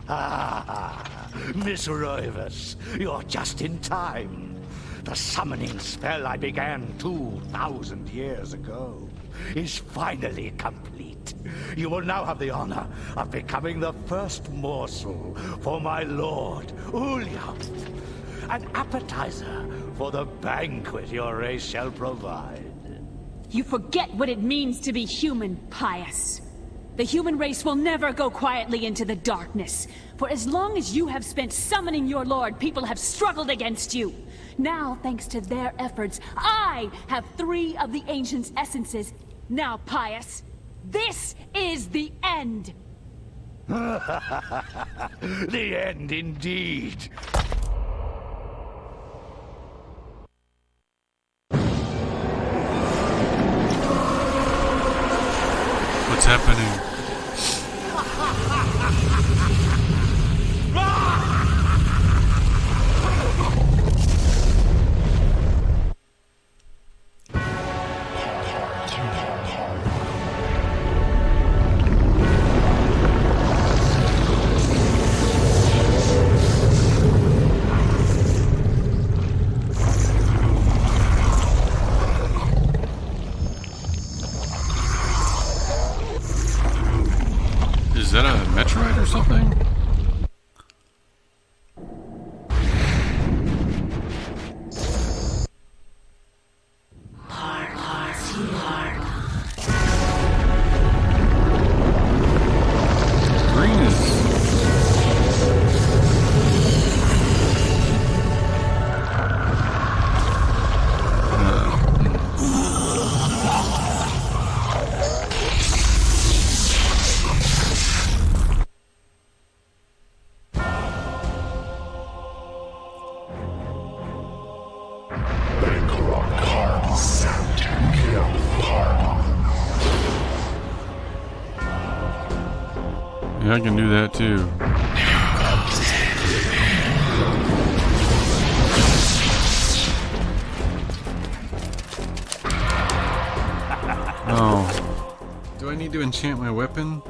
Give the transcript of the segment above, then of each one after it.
Ah, Miss Roivas, you're just in time. The summoning spell I began 2,000 years ago is finally complete. You will now have the honor of becoming the first morsel for my lord, Ulyath. An appetizer for the banquet your race shall provide. You forget what it means to be human, Pious. The human race will never go quietly into the darkness. For as long as you have spent summoning your lord, people have struggled against you. Now, thanks to their efforts, I have 3 of the Ancient's essences. Now, Pious, this is the end! The end indeed. What's happening? Is that a Metroid or something? Green is... Yeah, I can do that too. Oh. Do I need to enchant my weapon?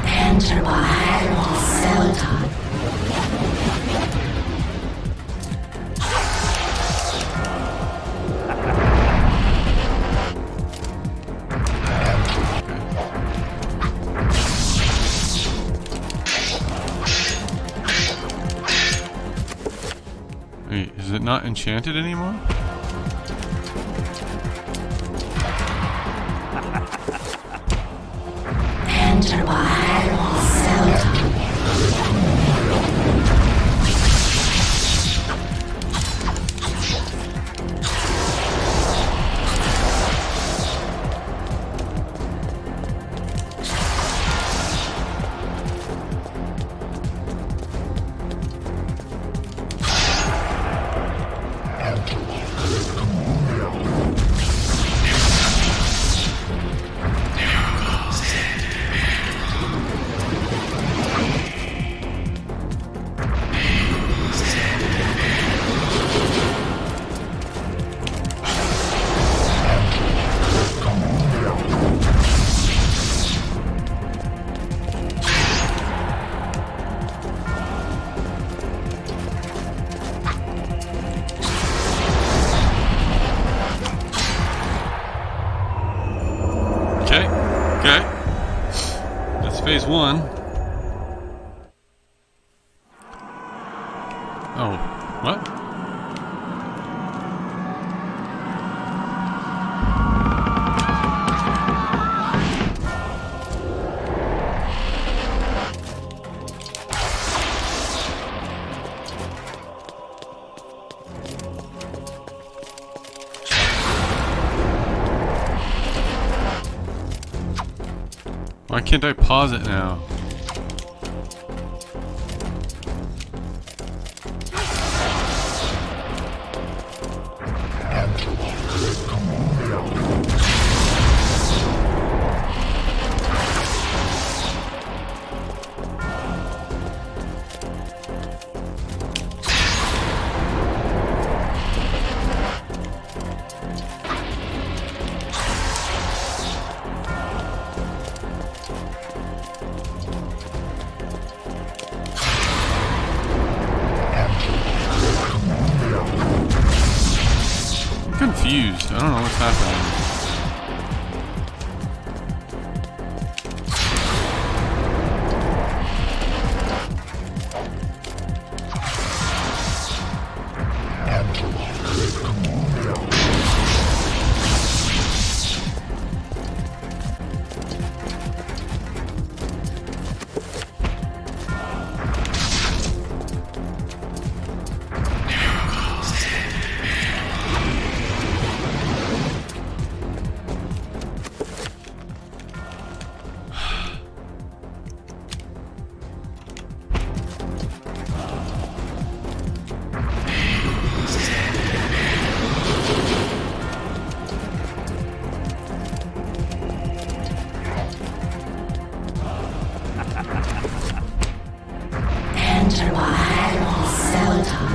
Enter by Zelda. Wait, is it not enchanted anymore? Enter by Zelda. Okay. That's phase 1. Oh, what? Why can't I pause it now? happening? Enter by Seldon.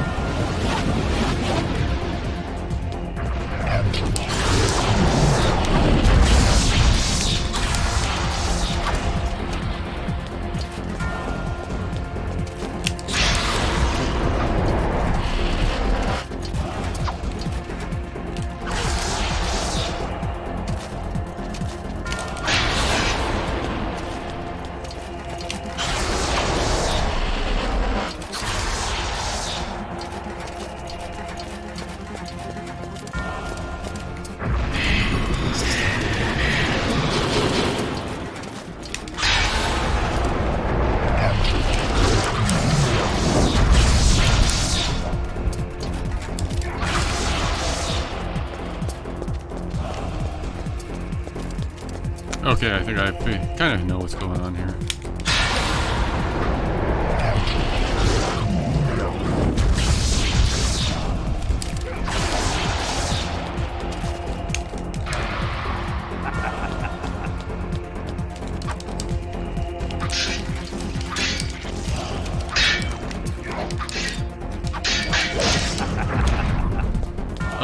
Okay, I think I kind of know what's going on here.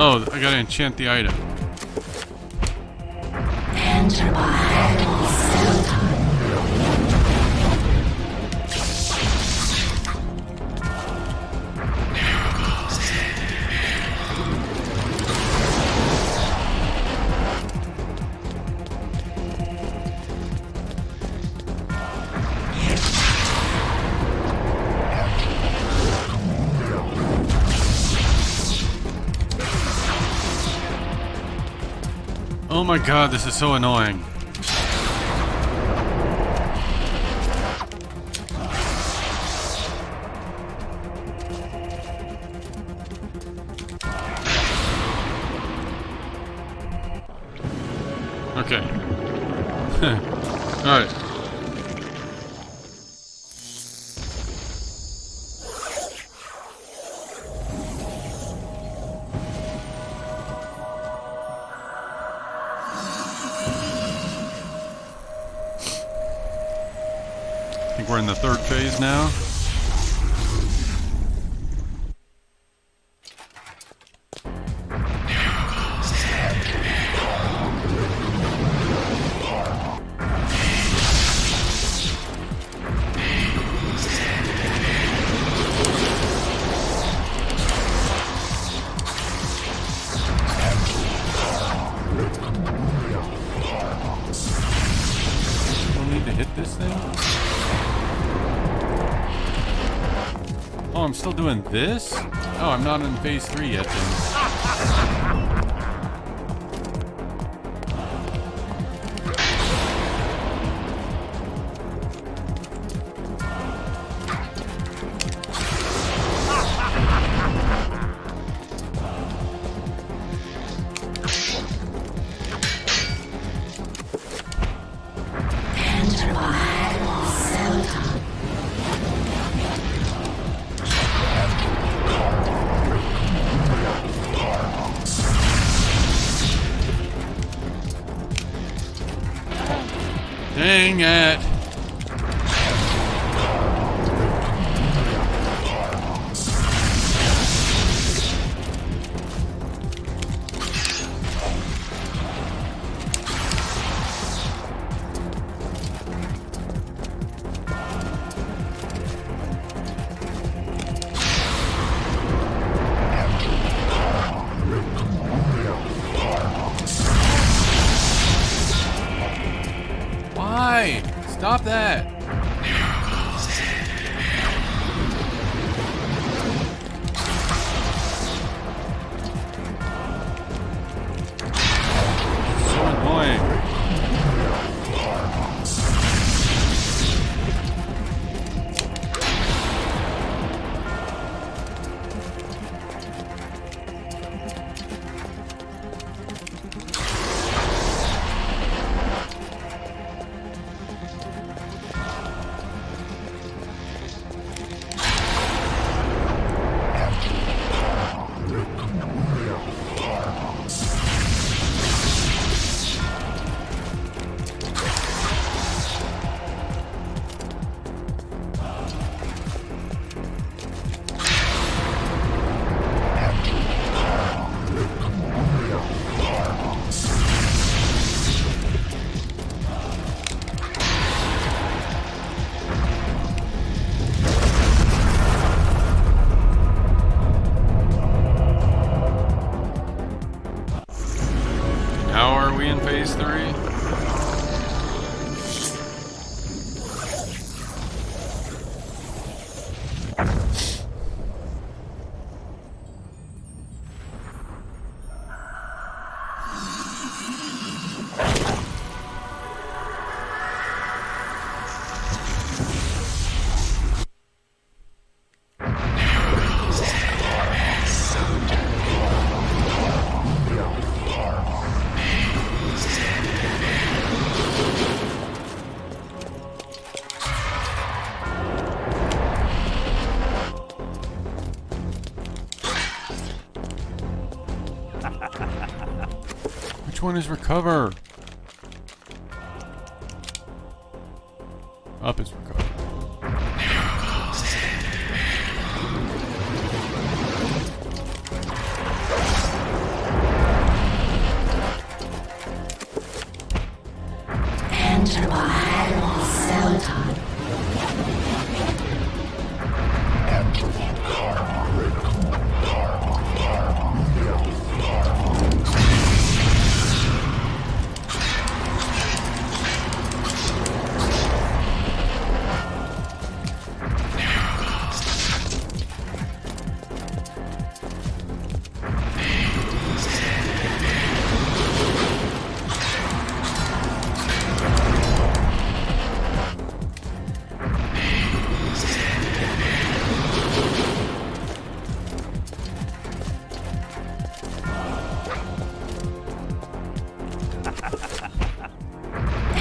Oh, I gotta enchant the item. Enter by Seldon. Oh my god, this is so annoying. Okay. Alright. I think we're in the third phase now. This thing? Oh, I'm still doing this? Oh, I'm not in phase 3 yet then. Enter by Seldon. Dang it! Why? Stop that. So annoying. Now are we in phase 3? Which one is recover? Up is recover. Enter by cell time.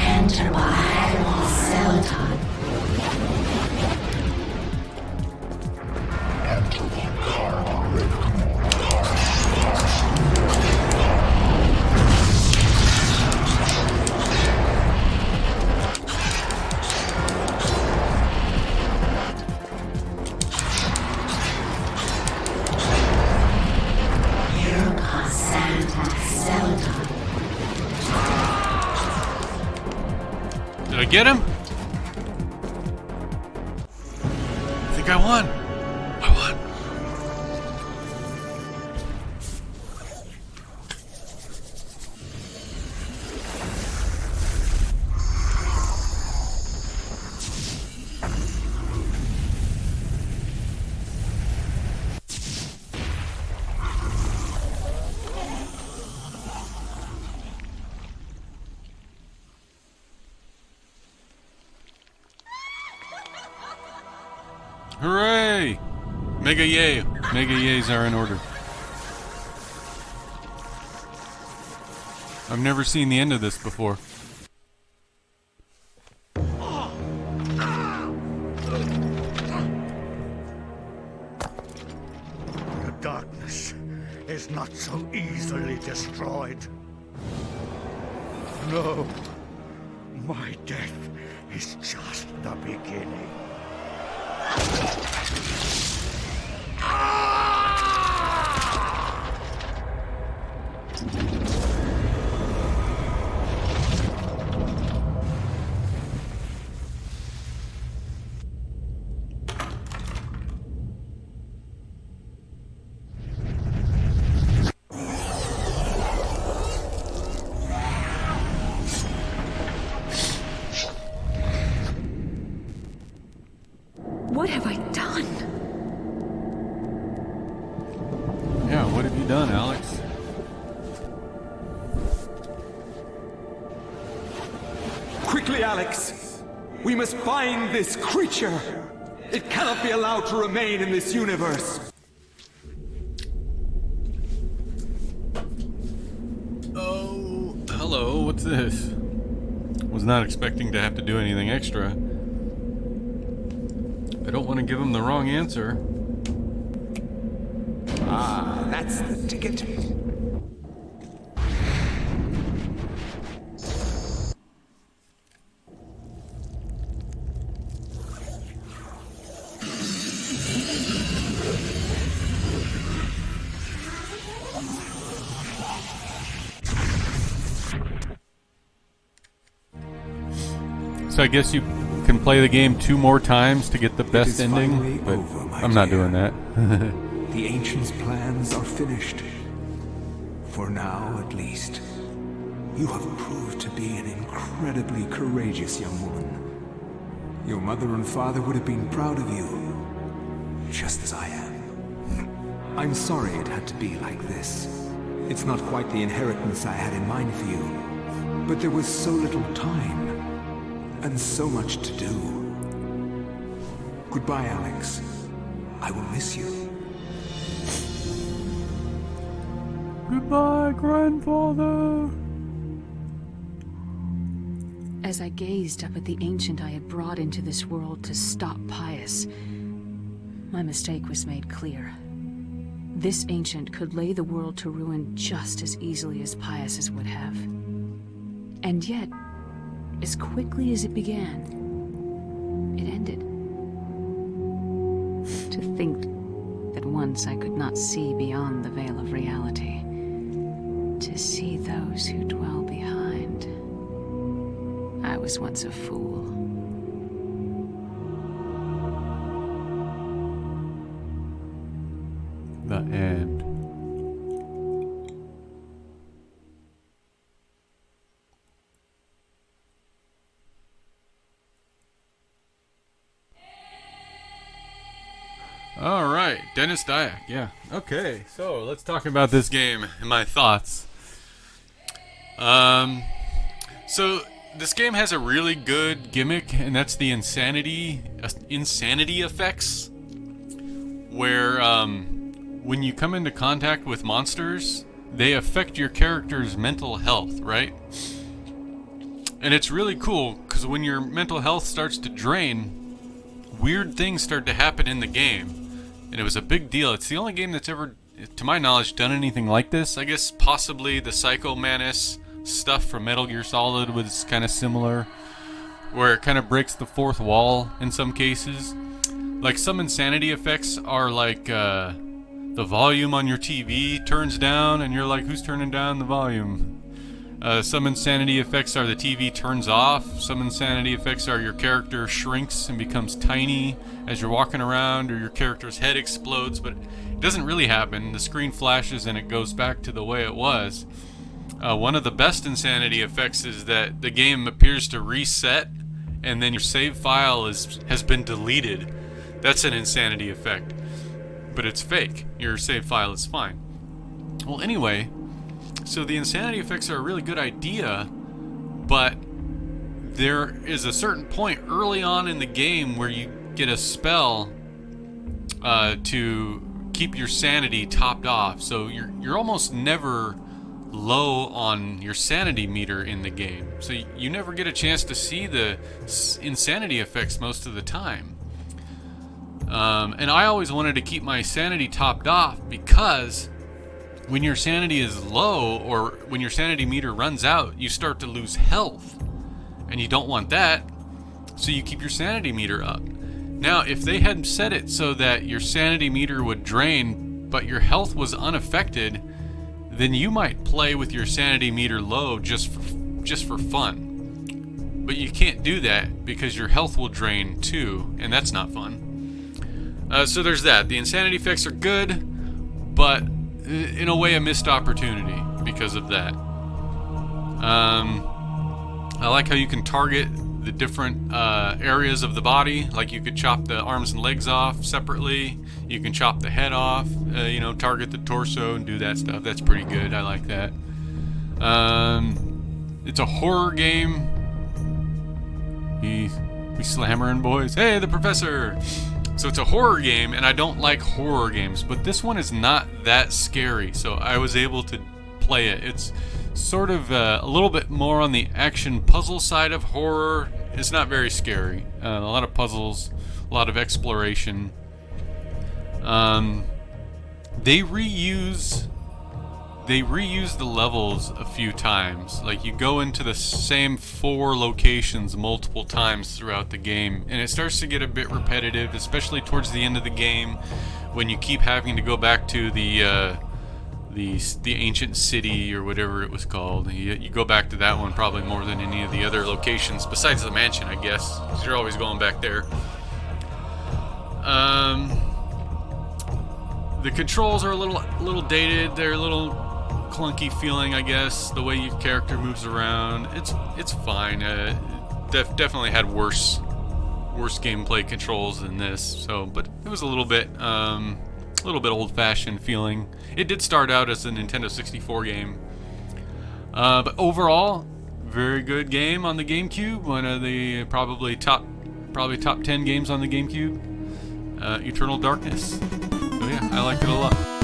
Enter by cell time. Europa Santa cell time. Did I get him? I think I won. I won. Hooray! Mega yay. Mega yays are in order. I've never seen the end of this before. The darkness is not so easily destroyed. No, my death is just the beginning. What have I done? Yeah, what have you done, Alex? Quickly, Alex! We must find this creature! It cannot be allowed to remain in this universe! Oh, hello, what's this? Was not expecting to have to do anything extra. I don't want to give him the wrong answer. Ah, that's the ticket. So I guess you can play the game 2 more times to get the best ending, but I'm not doing that. The Ancients' plans are finished. For now, at least. You have proved to be an incredibly courageous young woman. Your mother and father would have been proud of you, just as I am. I'm sorry it had to be like this. It's not quite the inheritance I had in mind for you, but there was so little time. And so much to do. Goodbye, Alex. I will miss you. Goodbye, grandfather. As I gazed up at the ancient I had brought into this world to stop Pius, my mistake was made clear. This ancient could lay the world to ruin just as easily as Pius's would have. And yet, as quickly as it began, it ended. To think that once I could not see beyond the veil of reality, to see those who dwell behind. I was once a fool. The end. All right, Dennis Dyack. Yeah. Okay, so let's talk about this game and my thoughts. So this game has a really good gimmick, and that's the insanity effects, where when you come into contact with monsters, they affect your character's mental health, right? And it's really cool because when your mental health starts to drain, weird things start to happen in the game. And it was a big deal. It's the only game that's ever, to my knowledge, done anything like this. I guess possibly the Psycho Manus stuff from Metal Gear Solid was kind of similar, where it kind of breaks the fourth wall in some cases. Like some insanity effects are like the volume on your TV turns down and you're like, who's turning down the volume? Some insanity effects are the TV turns off. Some insanity effects are your character shrinks and becomes tiny as you're walking around, or your character's head explodes, but it doesn't really happen. The screen flashes and it goes back to the way it was. One of the best insanity effects is that the game appears to reset and then your save file has been deleted. That's an insanity effect, but it's fake. Your save file is fine. Well, anyway, so the insanity effects are a really good idea, but there is a certain point early on in the game where you get a spell to keep your sanity topped off. So you're almost never low on your sanity meter in the game. So you never get a chance to see the insanity effects most of the time. And I always wanted to keep my sanity topped off because when your sanity is low, or when your sanity meter runs out, you start to lose health. And you don't want that, so you keep your sanity meter up. Now, if they had set it so that your sanity meter would drain, but your health was unaffected, then you might play with your sanity meter low just for fun. But you can't do that because your health will drain too, and that's not fun. So there's that. The insanity effects are good, but in a way a missed opportunity because of that. I like how you can target the different areas of the body. Like you could chop the arms and legs off separately. You can chop the head off, you know, target the torso and do that stuff. That's pretty good. I like that. It's a horror game. We slammering, boys. Hey, the professor! So it's a horror game, and I don't like horror games, but this one is not that scary, so I was able to play it. It's sort of a little bit more on the action puzzle side of horror. It's not very scary. A lot of puzzles, a lot of exploration. They reuse the levels a few times. Like you go into the same 4 locations multiple times throughout the game, and it starts to get a bit repetitive, especially towards the end of the game when you keep having to go back to the ancient city or whatever it was called. You go back to that one probably more than any of the other locations besides the mansion, I guess, because you're always going back there. The controls are a little dated. They're a little clunky feeling, I guess. The way your character moves around, it's fine. Definitely had worse gameplay controls than this. So, but it was a little bit old-fashioned feeling. It did start out as a Nintendo 64 game, but overall, very good game on the GameCube. One of the probably top 10 games on the GameCube. Eternal Darkness. So yeah, I liked it a lot.